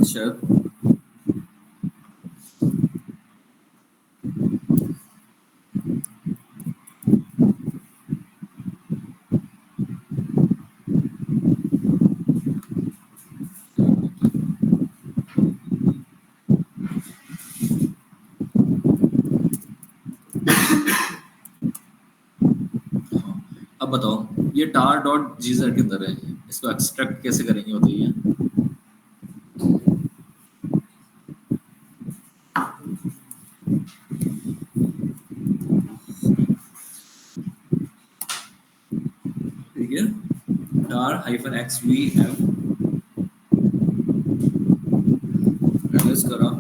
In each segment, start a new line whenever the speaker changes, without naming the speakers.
शायद। अब बताओ ये टार डॉट जीजर के अंदर है, इसको एक्सट्रैक्ट कैसे करेंगे बताइए। ठीक है, tar hyphen X V F analyse करा।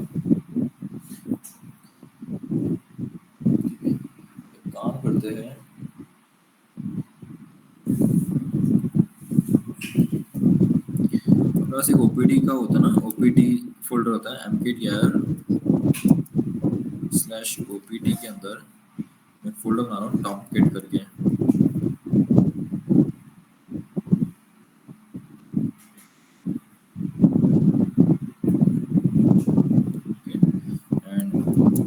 काम करते हैं, अपने पास एक ओपीडी का होता है ना, ओपीडी फोल्डर होता है mkdir स्लैश ओपीडी के अंदर मैं फोल्डर बना रहा हूँ टॉमकेट करके। एंड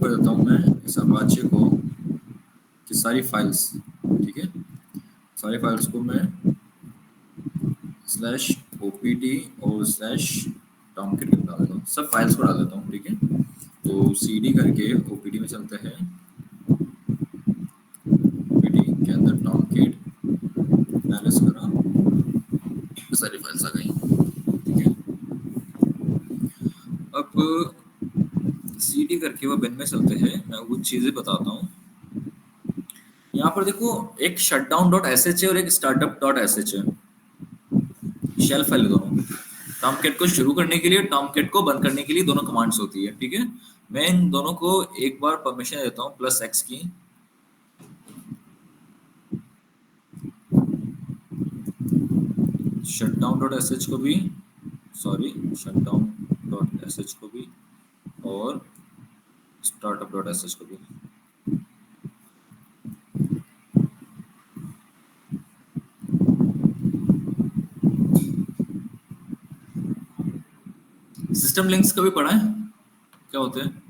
कर देता हूँ मैं इस अपाचे को कि सारी फाइल्स, ठीक है, सारी फाइल्स को मैं स्लैश ओपीडी और स्लैश टॉमकेट डाल देता हूँ, सब फाइल्स को डाल देता हूँ। ठीक है, तो cd करके ओपीडी में चलते हैं, ओपीडी के अंदर टॉमकेट एनालाइज करा, सारी फाइल्स आ गई। ठीक है, अब cd करके वो बिन में चलते हैं, मैं कुछ चीजें बताता हूँ। यहाँ पर देखो एक शटडाउन डॉट एस एच है और एक स्टार्टअप डॉट एस एच है, शेल फाइल दोनों। टॉमकेट को शुरू करने के लिए, टॉमकेट को बंद करने के लिए दोनों कमांड्स होती है। ठीक है, मैं इन दोनों को एक बार परमिशन देता हूँ +x की, शटडाउन डॉट एस एच को भी, sorry shutdown dot S H को भी और स्टार्टअप डॉट एस एच को भी। सिस्टम लिंक्स कभी पढ़ा है, क्या होते हैं?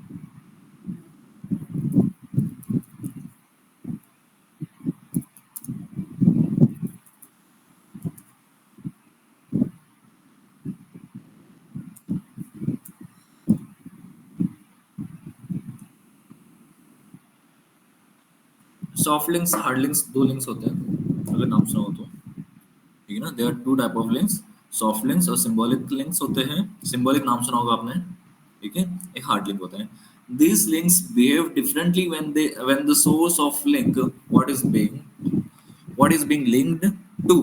सॉफ्ट लिंक्स, हार्ड लिंक्स, दो लिंक्स होते हैं अगर नाम सुना हो तो। ठीक है ना, there are two type of links, soft links और सिंबॉलिक लिंक्स होते हैं। सिंबॉलिक नाम सुना होगा आपने, ठीक है। एक हार्ड लिंक होता है। These links behave differently when the source of link, what is being linked to,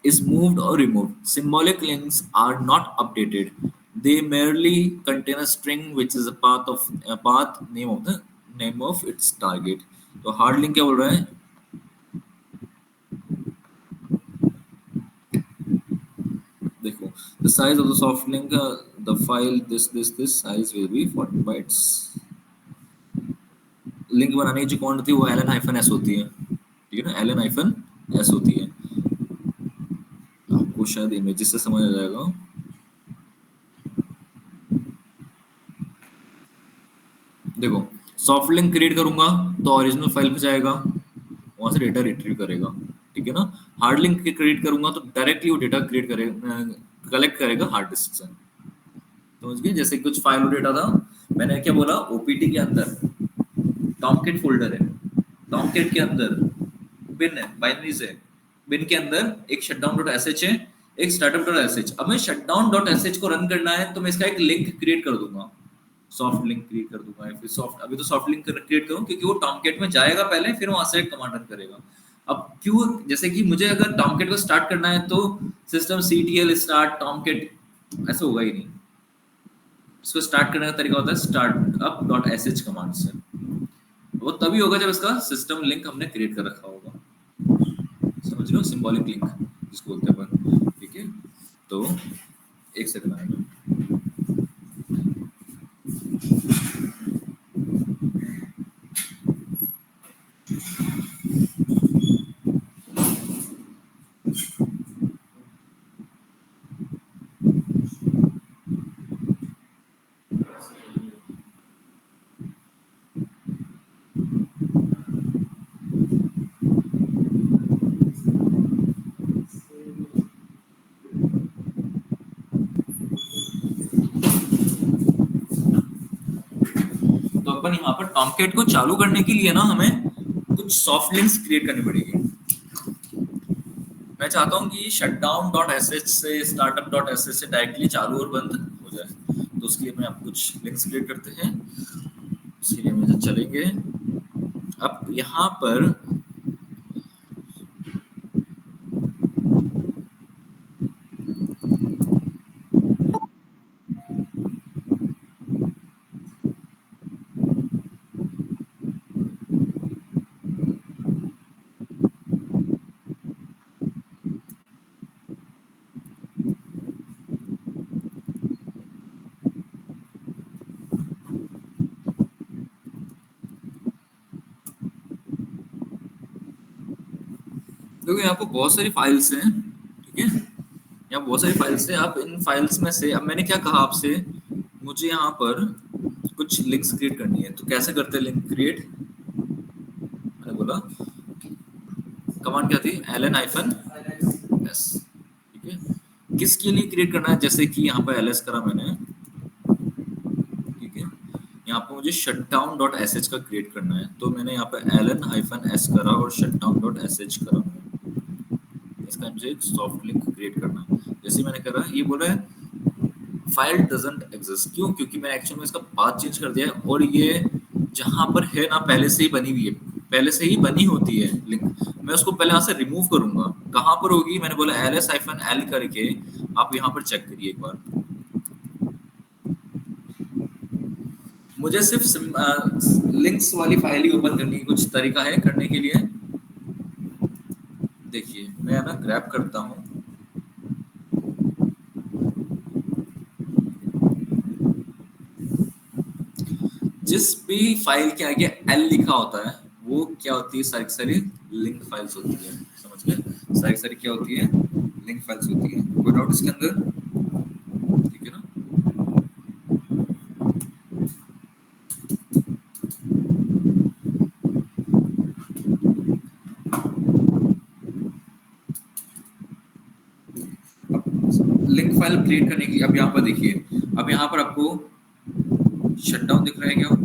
is moved or removed. Symbolic links are not updated. They merely contain a string which is a path name of its target. तो hard link क्या बोल रहा है? देखो, the size of the soft link, the file this size will be 40 bytes. Link बनाने की जो command होती है वो ln-s होती है, ठीक है ना, ln-s होती है। आपको शायद इमेजेस से समझ आ जाएगा। देखो, सॉफ्ट लिंक क्रिएट करूंगा तो ओरिजिनल फाइल पे जाएगा, वहां से डेटा रिट्रीव करेगा, ठीक है ना। हार्ड लिंक क्रिएट करूंगा तो डायरेक्टली वो डेटा क्रिएट करेगा, कलेक्ट करेगा हार्ड डिस्क से। समझ गए? जैसे कुछ फाइल और डेटा था, मैंने क्या बोला, ओपीटी के अंदर टॉमकेट फोल्डर है, टॉमकेट के अंदर बिन है, बाइनरी से बिन के अंदर एक शटडाउन डॉट एसएच है, एक स्टार्टअप डॉट एसएच। अब मैं शटडाउन डॉट एसएच को रन करना है तो मैं इसका एक लिंक क्रिएट कर दूंगा, सॉफ्ट लिंक क्रिएट कर दूंगा। फिर सॉफ्ट, अभी तो सॉफ्ट लिंक क्रिएट करूं क्योंकि वो टॉमकेट में जाएगा पहले, फिर वहां से एक कमांड रन करेगा। अब क्यों, जैसे कि मुझे अगर टॉमकेट को स्टार्ट करना है तो सिस्टम ctl स्टार्ट टॉमकेट, ऐसा होगा ही नहीं। इसको स्टार्ट करने का तरीका होता है startup डॉट sh कमांड से। वो तभी होगा जब इसका सिस्टम लिंक हमने क्रिएट कर रखा होगा। समझ रहे हो? सिंबॉलिक लिंक जिसको बोलते हैं अपन, ठीक है। तो एक सेकंड आएगा। अपन यहाँ पर टॉमकैट को चालू करने के लिए ना हमें कुछ सॉफ्ट लिंक्स क्रिएट करनी पड़ेगी। मैं चाहता हूँ कि शटडाउन डॉट एसएच से स्टार्टअप डॉट एसएच से डायरेक्टली चालू और बंद हो जाए, तो उसके लिए मैं आप कुछ लिंक्स क्रिएट करते हैं। उसके लिए मुझे चलेंगे अब यहाँ पर देखो यहाँ पर बहुत सारी फाइल्स हैं, ठीक है, यहाँ बहुत सारी फाइल्स हैं। आप इन फाइल्स में से, अब मैंने क्या कहा आपसे, मुझे यहाँ पर कुछ लिंक्स क्रिएट करनी है, तो कैसे करते हैं लिंक क्रिएट? मैंने बोला कमांड क्या थी, ln-s, ठीक है। किसके लिए क्रिएट करना है, जैसे कि यहाँ पर ls करा मैंने, ठीक है। यहाँ पर मुझे shutdown डॉट sh का क्रिएट करना है, तो मैंने यहाँ पर ln-s करा और shutdown डॉट sh करा। इसका मुझे एक सॉफ्ट लिंक क्रिएट करना है। जैसे मैंने करा, ये बोला है फाइल डजंट एग्जिस्ट, क्यों? क्योंकि मैंने एक्चुअली में इसका पाथ चेंज कर दिया है, और ये जहां पर है ना पहले से ही बनी हुई है, पहले से ही बनी होती है लिंक, मैं उसको पहले यहाँ से रिमूव करूंगा। कहां पर होगी? मैंने बोला ls-l करके, आप यहाँ पर चेक करिए एक बार। मुझे सिर्फ लिंक्स वाली फाइल ही ओपन करनी है, कुछ तरीका है करने के लिए? देखिए मैं ना ग्रैब करता हूँ, जिस भी फाइल के आगे एल लिखा होता है वो क्या होती है, सारी सारी लिंक फाइल्स होती है, समझ गए? सारी सारी क्या होती है, लिंक फाइल्स होती है, कोई डाउट इसके अंदर? ठीक है ना। लिंक फाइल क्रिएट करने के लिए अब यहाँ पर देखिए, अब यहाँ पर आपको शटडाउन दिख रहा है क्या?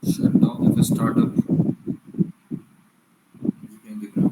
शटडाउन ऑफ स्टार्टअप दिख रहा है।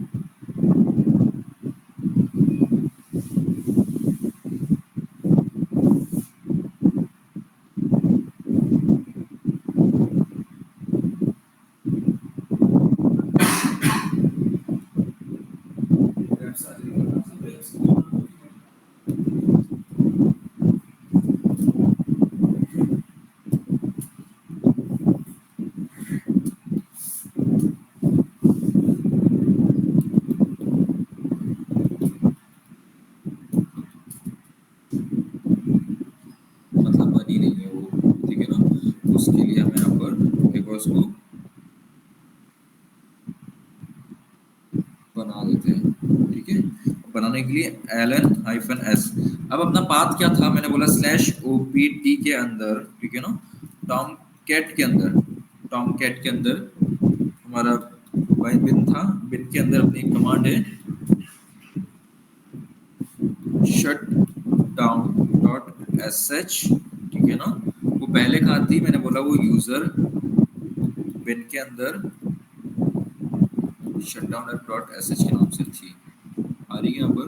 मतलब बनी नहीं है वो, ठीक है ना। उसके लिए हम यहाँ पर एक बार उसको बना देते हैं, ठीक है। बनाने के लिए ln-s, अब अपना पाथ क्या था, मैंने बोला /opt के अंदर, ठीक है ना, टॉमकैट के अंदर, टॉमकैट के अंदर हमारा बिन था, बिन के अंदर अपनी कमांड है shutdown.sh, ठीक है ना। वो पहले कहाँ थी, मैंने बोला वो यूजर बिन के अंदर shutdown.sh के नाम से थी। आ रही है यहाँ पर?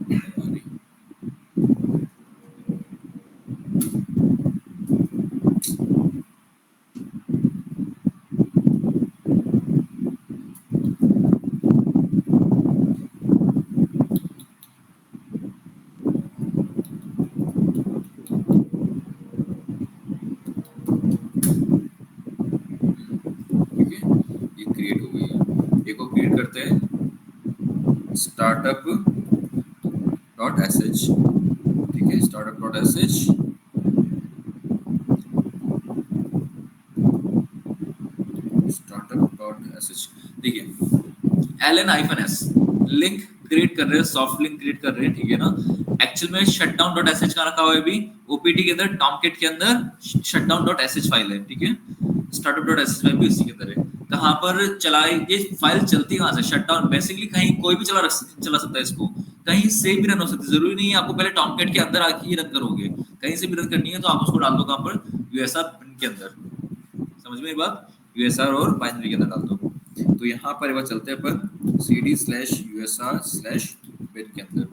नहीं आ रही। क्रिएट हो गई है, एक को क्रिएट करते हैं स्टार्टअप डॉट sh, ठीक है, startup dot sh, startup dot sh। देखिए ln-s लिंक क्रिएट कर रहे हैं, सॉफ्ट लिंक क्रिएट कर रहे हैं, ठीक है ना। एक्चुअल में शटडाउन डॉट sh का रखा हुआ है, अभी ओपीटी के अंदर टॉमकैट के अंदर शटडाउन डॉट sh फाइल है, ठीक है। स्टार्टअप डॉट sh फाइल भी इसी के अंदर है। कहाँ पर चलाए, ये फाइल चलती कहाँ से, शट डाउन बेसिकली कहीं कोई भी चला सकता है इसको, कहीं से भी रन हो सकती है, जरूरी नहीं है आपको पहले टॉमकैट के अंदर आके ही रन करोगे, कहीं से भी रन करनी है तो आप उसको डाल दो कहाँ पर, यूएसआर बिन के अंदर, समझ में ये बात, यूएसआर और बाइनरी के अंदर डाल दो। तो यहाँ पर एक बार चलते हैं अपन cd/usr/bin के अंदर,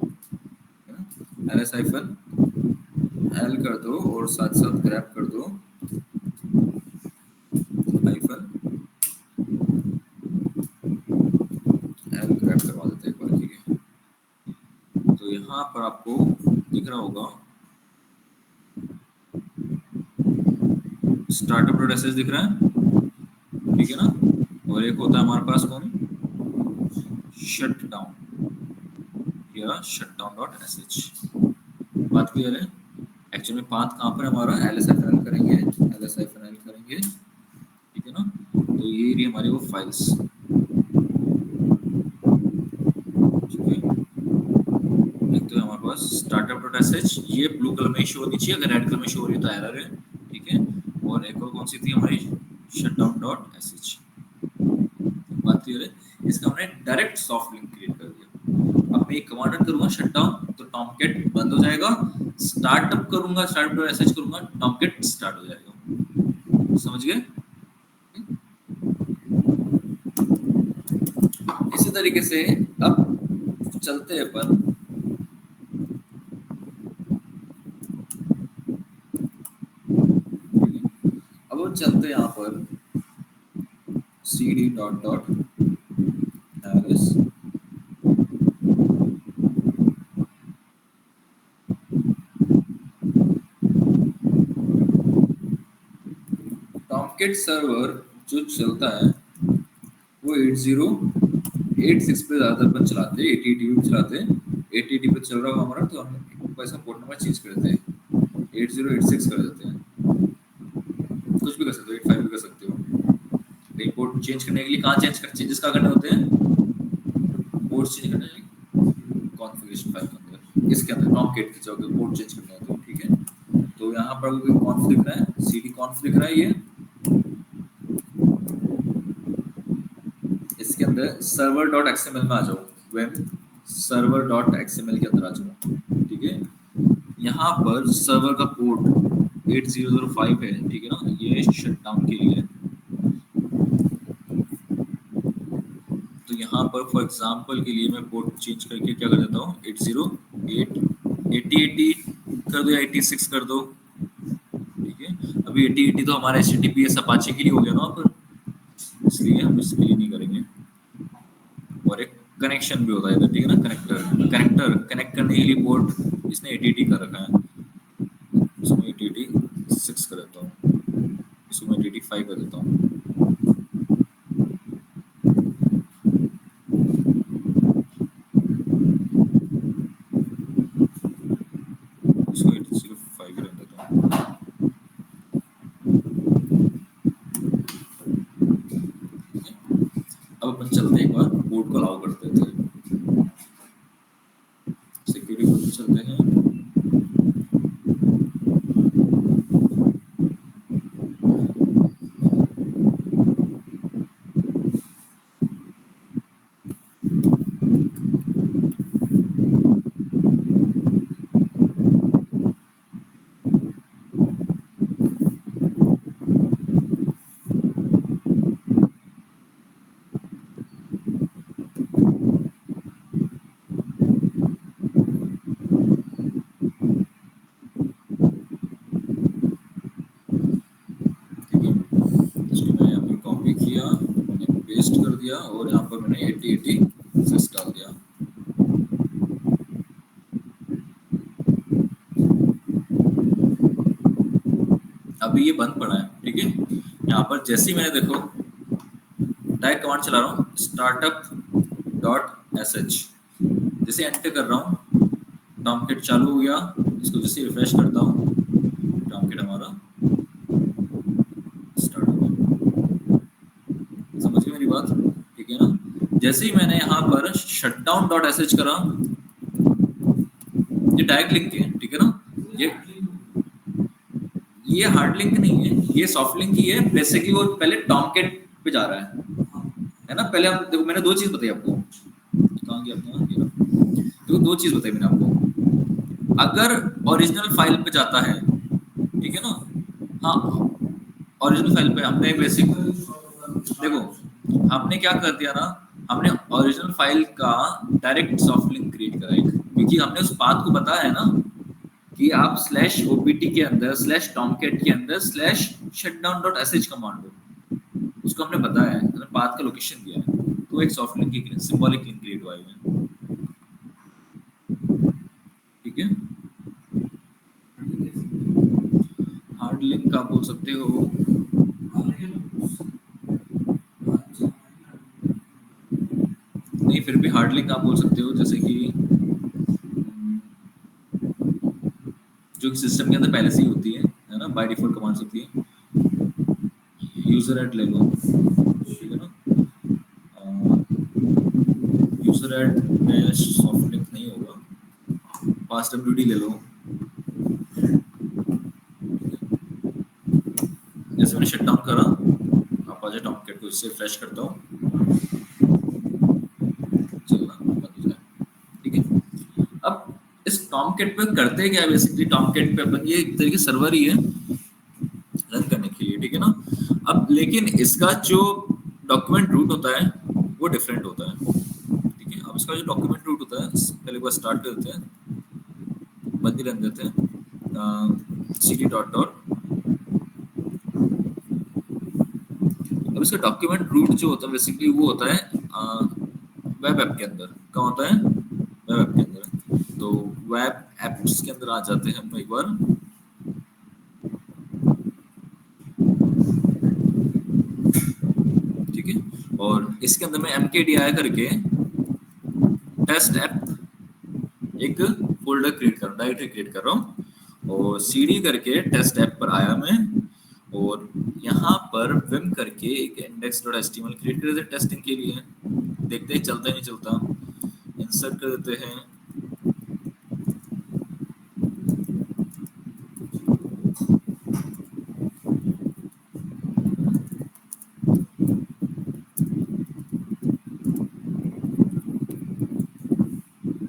ls-l कर दो और साथ साथ ग्रैब कर दो हाइफन l ग्रैब करवा देते हैं एक बार, ठीक है। तो यहाँ पर आपको दिख रहा होगा स्टार्टअप डॉट एसएच दिख रहा है, ठीक है ना, और एक होता है हमारे पास कौन, शट डाउन या शट डाउन डॉट एसएच। बात क्लियर है, एक्चुअली में पाथ कहाँ पर हमारा ls-l करेंगे, ls-l करेंगे, ठीक है ना। तो ये रही हमारी वो फाइल्स, ठीक है। एक तो हमारे पास स्टार्टअप डॉट एसएच, ये ब्लू कलर में शो होनी चाहिए, अगर रेड कलर में शो हो रही है तो एरर है, ठीक है। और एक और कौन सी थी हमारी, शटडाउन डॉट एसएच। बात क्लियर है, इसका हमने डायरेक्ट सॉफ्ट लिंक क्रिएट कर दिया। अब मैं एक कमांड रन करूंगा शटडाउन तो टॉमकैट बंद हो जाएगा, स्टार्टअप करूंगा स्टार्टअप डॉट एसएच करूंगा टॉमकैट स्टार्ट हो जाएगा, समझ गए। इसी तरीके से अब चलते हैं अपन चलते यहाँ पर cd dot dot L S Tomcat server जो चलता है वो 8086 पे ज्यादातर अपन चलाते हैं, 8080 पे चलाते हैं, 8080 पे चल रहा होगा हमारा तो हम इसका पोर्ट नंबर चेंज कर देते हैं, 8086 कर देते हैं, कुछ भी कर सकते हो, 85 भी कर सकते हो। लेकिन पोर्ट चेंज करने के लिए कहाँ चेंजेस कहाँ करने होते हैं, पोर्ट चेंज करने के लिए कॉन्फ़िगरेशन फाइल के अंदर, इसके अंदर टॉमकैट की जगह पोर्ट चेंज करने हैं तो, ठीक है। तो यहाँ पर कॉन्फ लिख रहा है, cd कॉन्फ लिख रहा है ये, इसके अंदर server.xml में आ जाओ, वेब server.xml के अंदर आ जाओ, ठीक है। यहाँ पर सर्वर का पोर्ट 8005 है, ठीक है ना, ये शटडाउन के लिए। तो यहाँ पर फॉर एग्जांपल के लिए मैं पोर्ट चेंज करके क्या कर देता हूँ, 8080 कर दो या 86 कर दो, ठीक है। अभी 8080 तो हमारा HTTPS अपाचे के लिए हो गया ना पर, इसलिए हम इसके लिए नहीं करेंगे। और एक कनेक्शन भी होता है इधर, ठीक है ना, कनेक्टर कनेक्ट करने के लिए पोर्ट इसने 8080 कर रखा है, इसमें 8086 कर देता हूँ, इसको मैं 8085 कर देता हूँ, इसको 8005 कर देता हूँ। अब अपन चलते हैं एक बार पोर्ट को अलाउ करते थे, सिक्योरिटी पोर्ट पे चलते हैं। और यहाँ पर मैंने 8086 डाल दिया। अभी ये बंद पड़ा है, ठीक है। यहाँ पर जैसे ही मैंने देखो डायरेक्ट कमांड चला रहा हूँ startup.sh, जैसे एंटर कर रहा हूँ टॉमकैट चालू हो गया, इसको जैसे रिफ्रेश करता हूँ टॉमकैट हमारा स्टार्ट हो गया, समझ गए मेरी बात, ठीक है ना। जैसे ही मैंने यहाँ पर shutdown.sh करा, ये डायरेक्ट लिंक है, ठीक है ना, ये हार्ड लिंक नहीं है, ये सॉफ्ट लिंक ही है, बेसिकली वो पहले टॉमकैट पे जा रहा है, है ना। पहले हम देखो, मैंने दो चीज बताई आपको, कहाँ गया अपना ये रहा। देखो दो चीज बताई मैंने आपको, अगर ओरिजिनल फाइल पे जाता है, ठीक है ना, हाँ, ओरिजिनल फाइल पे हमने बेसिक, देखो हमने क्या कर दिया ना, हमने ओरिजिनल फाइल का डायरेक्ट सॉफ्ट लिंक क्रिएट करा एक, क्योंकि हमने उस पाथ को बताया है ना कि आप स्लैश ओपीटी के अंदर स्लैश टॉमकैट के अंदर slash shutdown dot sh command हो, उसको हमने बताया है, हमने पाथ का लोकेशन दिया है, तो एक सॉफ्ट लिंक की सिंबॉलिक लिंक क्रिएट हुआ है, ठीक है। हार्ड लिंक आप बोल सकते हो, नहीं फिर भी हार्ड लिंक आप बोल सकते हो, जैसे कि जो सिस्टम के अंदर पहले से ही होती है ना, बाय डिफॉल्ट कमांड्स होती है, यूजर ऐड ले लो, ठीक है ना, यूजर ऐड में सॉफ्ट लिंक नहीं होगा, पास डब्ल्यूडी ले लो, जैसे मैंने शट डाउन करा, आप आ जाए टॉमकैट को इससे फ्लैश करता हूँ, चलना बंद हो जाए, ठीक है। अब इस टॉमकैट पे करते क्या है, बेसिकली टॉमकैट पे अपन, ये एक तरीके सर्वर ही है रन करने के लिए, ठीक है ना। अब लेकिन इसका जो डॉक्यूमेंट रूट होता है वो डिफरेंट होता है, ठीक है। अब इसका जो डॉक्यूमेंट रूट होता है, पहले एक बार स्टार्ट कर देते हैं, बंद ही रन देते हैं, cd डॉट डॉट। अब इसका डॉक्यूमेंट रूट जो होता है बेसिकली वो होता है वेब ऐप के अंदर, कहाँ होता है, वेब ऐप के अंदर। तो वेब एप्स के अंदर आ जाते हैं हम एक बार, ठीक है। और इसके अंदर मैं mkdir करके टेस्ट ऐप एक फोल्डर क्रिएट कर रहा हूँ, डायरेक्टरी क्रिएट कर रहा हूँ, और cd करके टेस्ट ऐप पर आया मैं, और यहाँ पर विम करके एक index.html क्रिएट कर देते हैं टेस्टिंग के लिए, देखते हैं चलता है नहीं चलता, इंसर्ट कर देते हैं,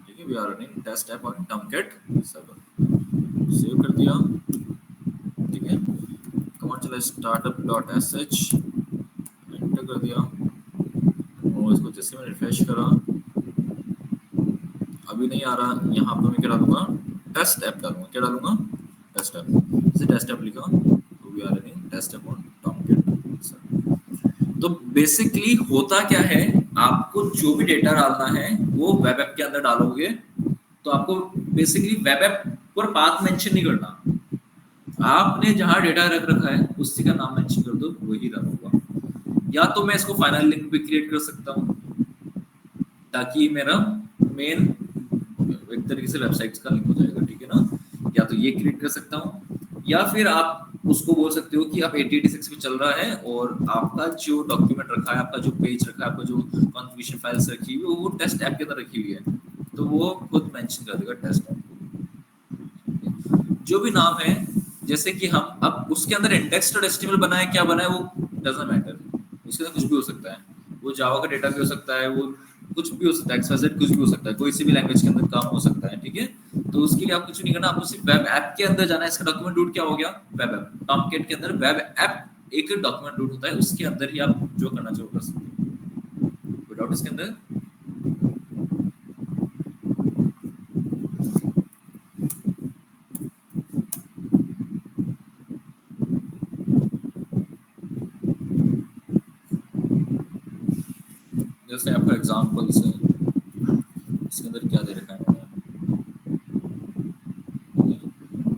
ठीक है, we are running test app on Tomcat server, सेव कर दिया, ठीक है। कमांड चला startup.sh, एंटर कर दिया, और इसको जैसे मैं रिफ्रेश करा, अभी नहीं आ रहा, यहाँ पर मैं क्या डालूंगा, टेस्ट ऐप डालूंगा, क्या डालूंगा, टेस्ट ऐप, जैसे टेस्ट ऐप लिखा तो we are running test app on Tomcat. तो बेसिकली होता क्या है, आपको जो भी डेटा डालना है वो वेब ऐप के अंदर डालोगे, तो आपको बेसिकली वेब ऐप पर पाथ मेंशन नहीं करना, आपने जहां डेटा रख रखा है उसी का नाम मेंशन कर दो, वही रन होगा। या तो मैं इसको फाइनल लिंक भी क्रिएट कर सकता हूँ, ताकि मेरा मेन एक तरीके से वेबसाइट्स का लिंक हो जाएगा, ठीक है ना। या तो ये क्रिएट कर सकता हूँ, या फिर आप उसको बोल सकते हो कि आप 8086 पे चल रहा है और आपका जो डॉक्यूमेंट रखा है, आपका जो पेज रखा है, आपका जो कॉन्फ़िगरेशन फाइल्स रखी हुई है वो टेस्ट ऐप के अंदर रखी हुई है, तो वो खुद मेंशन कर देगा टेस्ट ऐप को, जो भी नाम है। जैसे कि हम अब उसके अंदर index.html बनाए, क्या बनाए वो डजंट मैटर, उसके अंदर कुछ भी हो सकता है, वो जावा का डेटा भी हो सकता है, वो कुछ भी हो सकता है, XYZ कुछ भी हो सकता है, कोई सी भी लैंग्वेज के अंदर काम हो सकता है, ठीक है। तो उसके लिए आप कुछ नहीं करना, आपको सिर्फ वेब ऐप के अंदर जाना है। इसका डॉक्यूमेंट रूट क्या हो गया, वेब ऐप, टॉमकैट के अंदर वेब ऐप एक डॉक्यूमेंट रूट होता है, उसके अंदर ही आप जो करना चाहो कर सकते हो विदाउट इसके अंदर। जैसे आपका एग्जांपल्स है, इसके अंदर क्या दे रखा है मैंने,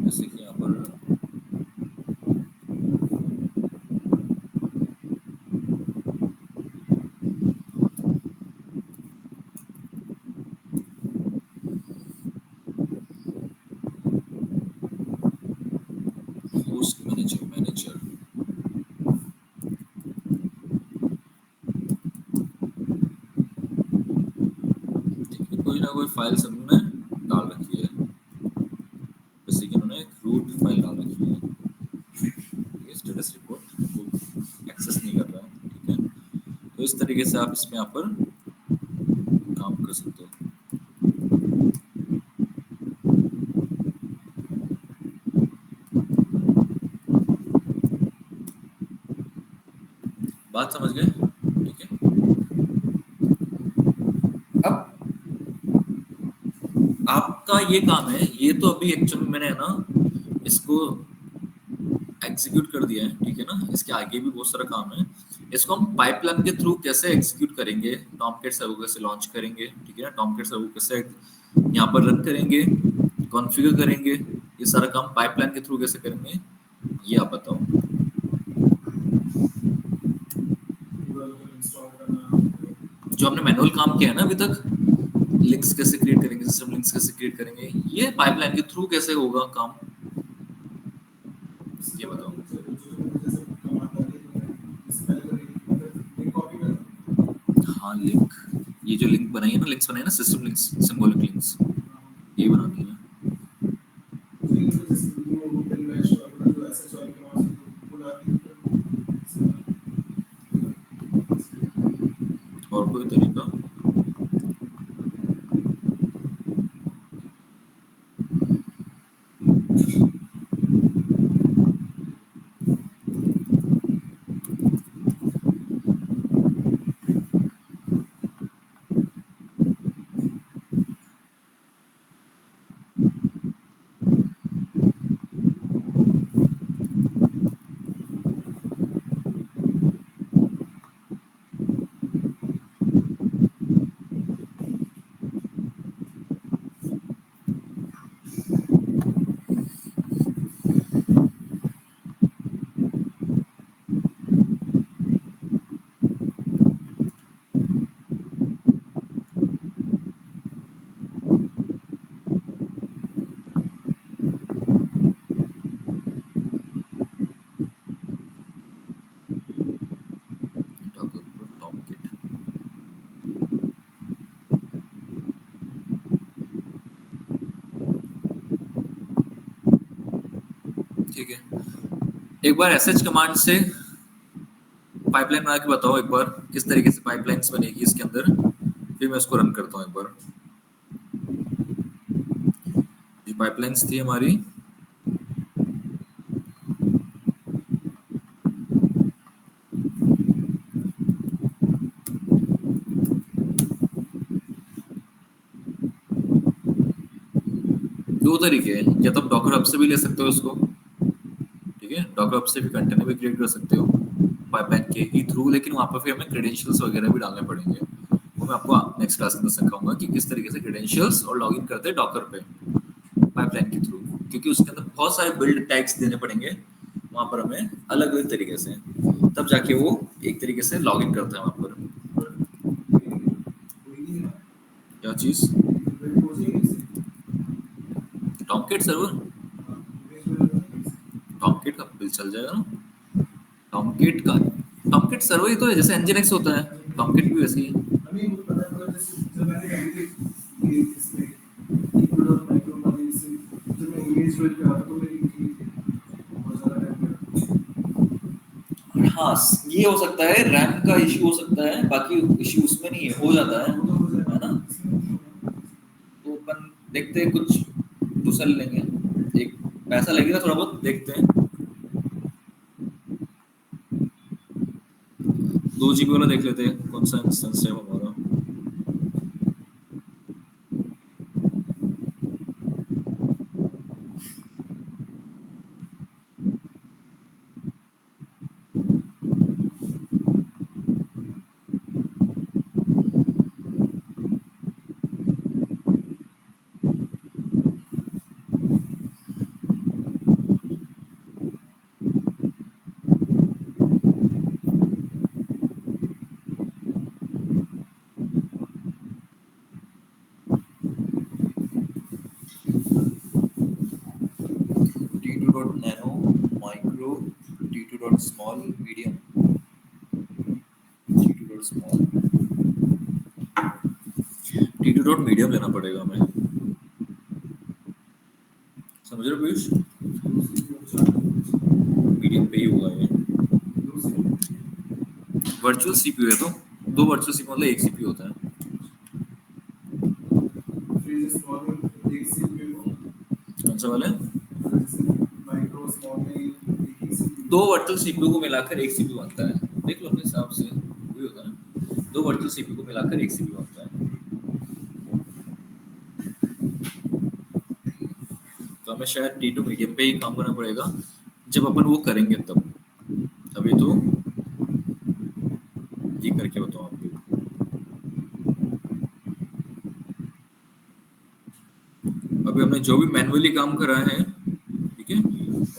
जैसे कि यहाँ पर होस्ट मैनेजर, कोई ना कोई फाइल सबने डाल रखी है, जैसे कि उन्होंने एक रूट फाइल डाल रखी है, ये स्टेटस रिपोर्ट को एक्सेस नहीं कर रहा है, ठीक है। तो इस तरीके से आप इसमें यहाँ पर काम कर सकते हो। बात समझ गए? ठीक है। अब आपका ये काम है, ये तो अभी एक्चुअली मैंने है ना इसको एग्जीक्यूट कर दिया है, ठीक है ना। इसके आगे भी बहुत सारा काम है। इसको हम पाइपलाइन के थ्रू कैसे एग्जीक्यूट करेंगे, टॉमकैट सर्वर कैसे लॉन्च करेंगे, ठीक है ना, टॉमकैट सर्वर कैसे यहाँ पर रन करेंगे, कॉन्फ़िगर करेंगे, ये सारा काम पाइपलाइन के थ्रू कैसे करेंगे, ये आप बताओ। जो हमने मैनुअल काम किया है ना अभी तक, लिंक्स कैसे क्रिएट करेंगे, सिस्टम लिंक्स कैसे क्रिएट करेंगे, ये पाइपलाइन के थ्रू कैसे होगा काम, ये बताओ। हाँ लिंक, ये जो लिंक बनाई है ना, लिंक्स बनाई है ना, सिस्टम लिंक्स, सिंबॉलिक लिंक्स, ये बनानी है। और कोई तरीका? टॉमकैट, ठीक है। एक बार एसएच कमांड से पाइपलाइन बना के बताओ एक बार, किस तरीके से पाइपलाइंस बनेगी इसके अंदर, फिर मैं इसको रन करता हूँ एक बार। ये पाइपलाइंस थी हमारी, दो तरीके हैं, या तो डॉकर हब से भी ले सकते हो इसको, ठीक है, डॉकर हब से भी कंटेनर भी क्रिएट कर सकते हो पाइपलाइन के ही थ्रू, लेकिन वहां पर फिर हमें क्रेडेंशियल्स वगैरह भी डालने पड़ेंगे। वो मैं आपको नेक्स्ट क्लास में सिखाऊंगा कि किस तरीके से क्रेडेंशियल्स और लॉगिन करते हैं डॉकर पे पाइपलाइन के थ्रू, क्योंकि उसके अंदर बहुत सारे बिल्ड टैग्स देने पड़ेंगे वहां पर हमें अलग अलग तरीके से, तब जाके वो एक तरीके से लॉगिन करता है वहां पर। क्या चीज? टॉमकैट सर्वर, टॉमकैट का बिल चल जाएगा ना। टॉमकैट का, टॉमकैट सर्वर ही तो है, जैसे एनजीएनएक्स होता है, टॉमकैट भी वैसे ही है। हाँ, ये हो सकता है, रैम का इश्यू हो सकता है, बाकी इश्यू उसमें नहीं है, हो जाता है ना। तो अपन देखते हैं, कुछ दूसरा ले लेंगे, एक पैसा लगेगा थोड़ा बहुत, देखते हैं। 2 GB वाला देख लेते हैं, कौन सा इंस्टेंस है हमारा। T2 dot nano, micro, T2 dot small, medium, T2 dot small, T2 dot medium लेना पड़ेगा हमें, समझ रहे हो पीयूष? मीडियम पे ही होगा ये, वर्चुअल सीपीयू है तो दो वर्चुअल सीपीयू मतलब एक सीपीयू होता है। कौन सा वाला? दो वर्चुअल सीपीयू को मिलाकर एक सीपीयू बनता है, देख लो अपने हिसाब से, वही होता है ना, दो वर्चुअल सीपीयू को मिलाकर एक सीपीयू बनता है। तो हमें शायद T2 मीडियम पे ही काम करना पड़ेगा जब अपन वो करेंगे तब। अभी तो ये करके बताओ आपको। अभी हमने जो भी मैन्युअली काम करा है, ठीक है,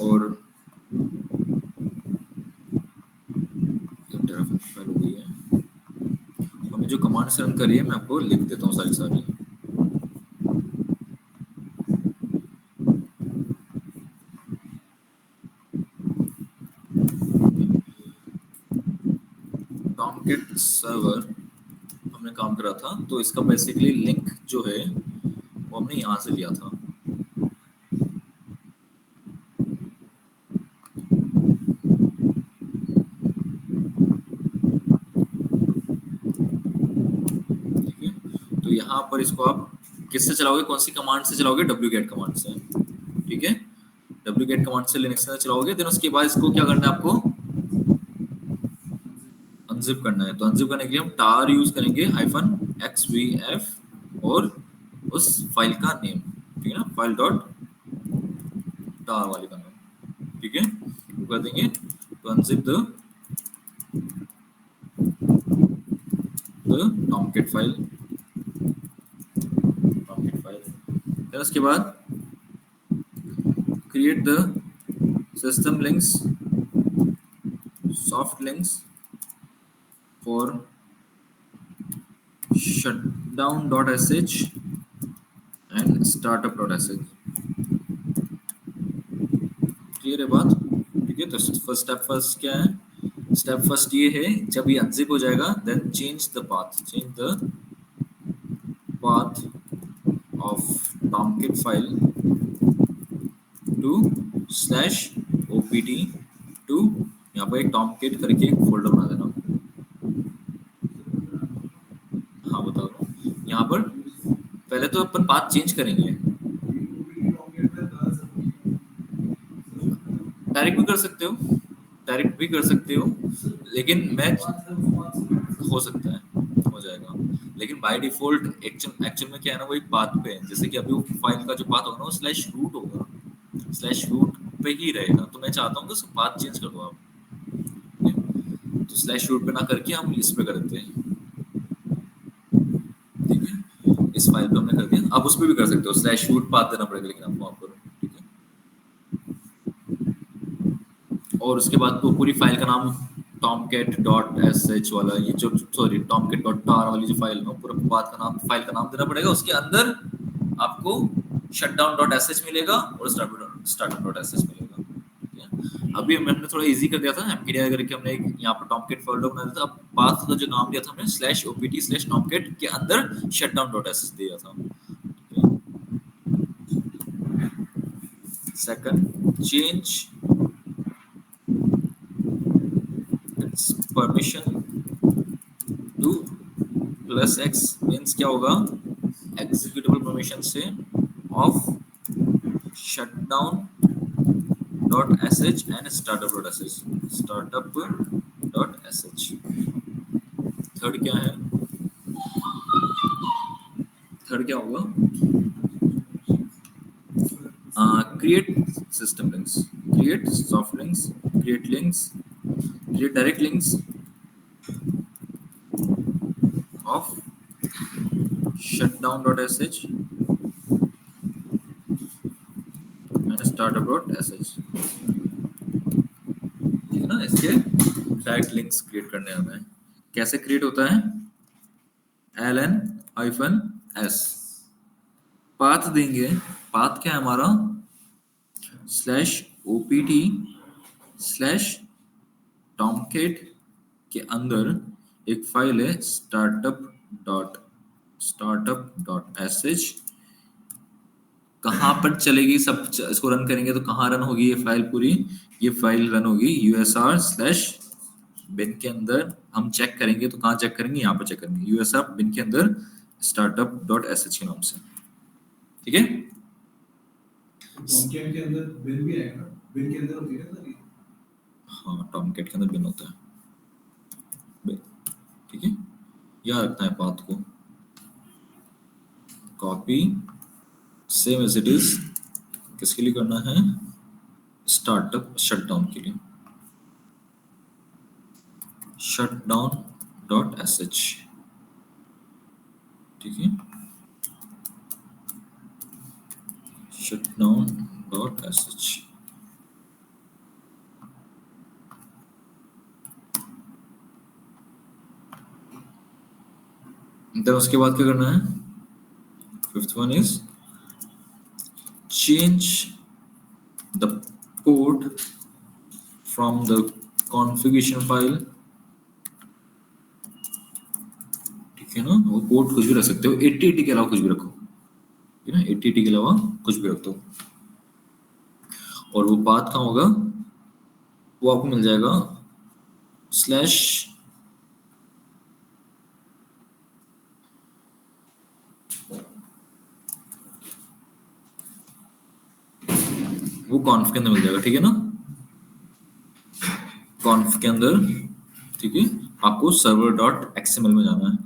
और फाइल हो गई है, हमें जो कमांड्स रन करी है मैं आपको लिख देता हूँ सारी सारी। टॉमकेट सर्वर हमने काम करा था, तो इसका बेसिकली लिंक जो है वो हमने यहाँ से लिया था। ठीक है, तो यहाँ पर इसको आप किससे चलाओगे, कौन सी कमांड से चलाओगे? wget कमांड से, ठीक है, wget कमांड से लिनक्स में चलाओगे। देन उसके बाद इसको क्या करना है आपको? अनजिप करना है। तो अनजिप करने के लिए हम tar यूज करेंगे -xvf और उस फाइल का नेम, ठीक है ना, फाइल डॉट tar वाले का नाम, ठीक है, वो कर देंगे। तो अनजिप द tomcat फाइल, फिर उसके बाद create the system links, soft links for shutdown.sh and startup.sh। Clear है बात? ठीक है, तो फर्स्ट क्या है? स्टेप फर्स्ट ये है, जब ये अनजिप हो जाएगा then change the path of tomcat file to /opt to, यहाँ पर एक tomcat करके एक फोल्डर बना देना। हाँ बता रहा हूँ, यहाँ पर पहले तो अपन पाथ चेंज करेंगे, डायरेक्ट भी कर सकते हो, डायरेक्ट भी कर सकते हो, लेकिन मैं हो सकता है, हो जाएगा, लेकिन बाय डिफॉल्ट एक्चुअल में क्या है ना, वो एक पाथ पे है। जैसे कि अभी वो फाइल का जो पाथ होगा ना वो /root होगा, /root पे ही रहेगा। तो मैं चाहता हूँ कि उसको पाथ चेंज कर दो आप, तो /root पे ना करके हम इस पे कर देते हैं, ठीक है, इस फाइल पे हमने कर दिया। आप उस पे भी कर सकते हो, /root पाथ देना पड़ेगा लेकिन आपको वहाँ पर, ठीक है। और उसके बाद तो पूरी फाइल का नाम tomcat.sh वाला, ये जो सॉरी tomcat.tar वाली जो फाइल है, पूरा पाथ का नाम, फाइल का नाम देना पड़ेगा। उसके अंदर आपको shutdown.sh मिलेगा और startup.sh मिलेगा, ठीक है। अभी हमने थोड़ा इजी कर दिया था, mkdir करके हमने एक यहाँ पर tomcat फोल्डर बना दिया था। अब पाथ का जो नाम दिया था हमने /opt/tomcat के अंदर shutdown.sh दिया था। Second, change permission to +x means क्या होगा? एग्जीक्यूटेबल परमिशन से of shutdown.sh and startup.sh। Third क्या है? थर्ड क्या होगा? Create system links, create soft links, create links, create direct links of shutdown.sh and startup.sh, ठीक है ना। इसके डायरेक्ट लिंक्स क्रिएट करने हैं हमें। कैसे क्रिएट होता है? ln-s पाथ देंगे। पाथ क्या है हमारा? /opt/tomcat के अंदर एक फाइल है startup.sh। कहाँ पर चलेगी? सब इसको रन करेंगे तो कहाँ रन होगी ये फाइल पूरी? ये फाइल रन होगी usr/ बिन के अंदर हम चेक करेंगे तो कहाँ चेक करेंगे, यहाँ पर चेक करेंगे, यूएसआर बिन के अंदर स्टार्टअप डॉट एस एच के नाम से, ठीक है।
टॉमकैट के अंदर बिन भी आएगा, बिन के अंदर होती है ना,
हाँ टॉमकैट के अंदर बिन होता है बिन, ठीक है। याद रखना है पाथ को, copy same as it is, किसके लिए करना है, स्टार्टअप शटडाउन के लिए, शटडाउन डॉट एस एच, ठीक है, shutdown dot S H. Then उसके बाद क्या करना है, fifth one is change the port from the configuration file, ठीक है ना। वो पोर्ट कुछ भी रख सकते हो, 8080 के अलावा कुछ भी रखो, ठीक है ना, 8080 के अलावा कुछ भी रख दो। और वो पाथ कहाँ होगा, वो आपको मिल जाएगा स्लैश वो कॉन्फ के अंदर मिल जाएगा, ठीक है ना, कॉन्फ के अंदर, ठीक है। आपको सर्वर डॉट एक्सएमएल में जाना है,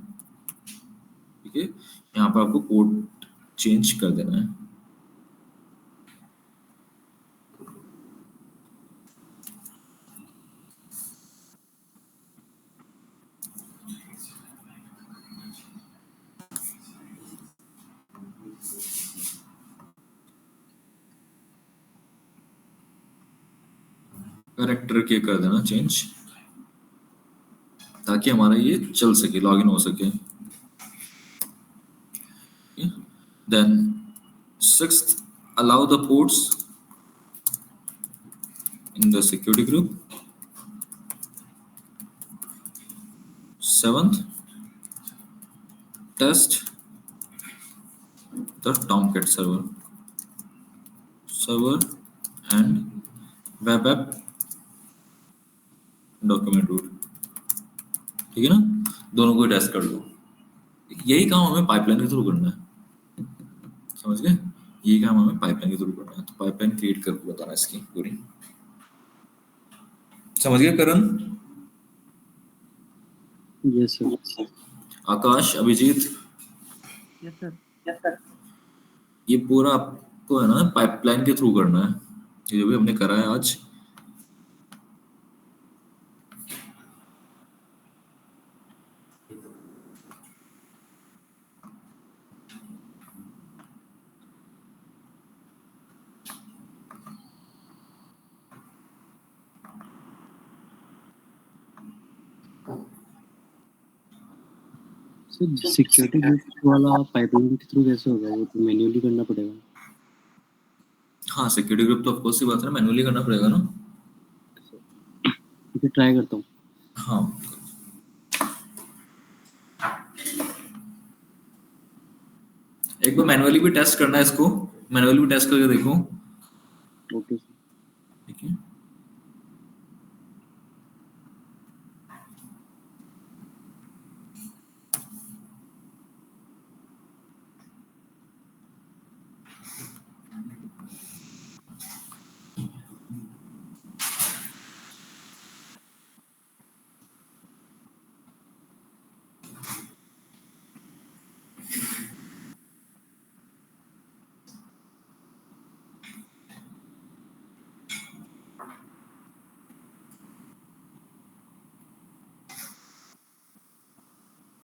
ठीक है। यहाँ पर आपको पोर्ट चेंज कर देना है, करेक्टर के कर देना चेंज, ताकि हमारा ये चल सके, लॉगिन हो सके। Then sixth, allow the ports in the security group. Seventh, test the Tomcat server and web app document root, ठीक है ना, दोनों को टेस्ट कर लो। यही काम हमें पाइपलाइन के थ्रू करना है, समझ गए, यही काम हमें पाइपलाइन के थ्रू करना है। तो पाइपलाइन क्रिएट करके बताना इसकी पूरी, समझ गए Karan?
Yes sir.
Akash, Abhijit,
yes sir.
ये पूरा आपको है ना पाइपलाइन के थ्रू करना है, ये जो भी हमने करा है आज।
सर सिक्योरिटी ग्रुप वाला पाइपलाइन के थ्रू कैसे होगा, वो तो मैन्युअली करना पड़ेगा।
हाँ सिक्योरिटी ग्रुप तो ऑफकोर्स ही बात है, मैन्युअली करना पड़ेगा ना।
ठीक है, ट्राई करता हूँ।
हाँ एक बार मैनुअली भी टेस्ट करना है इसको, मैनुअली भी टेस्ट करके देखो।
ओके।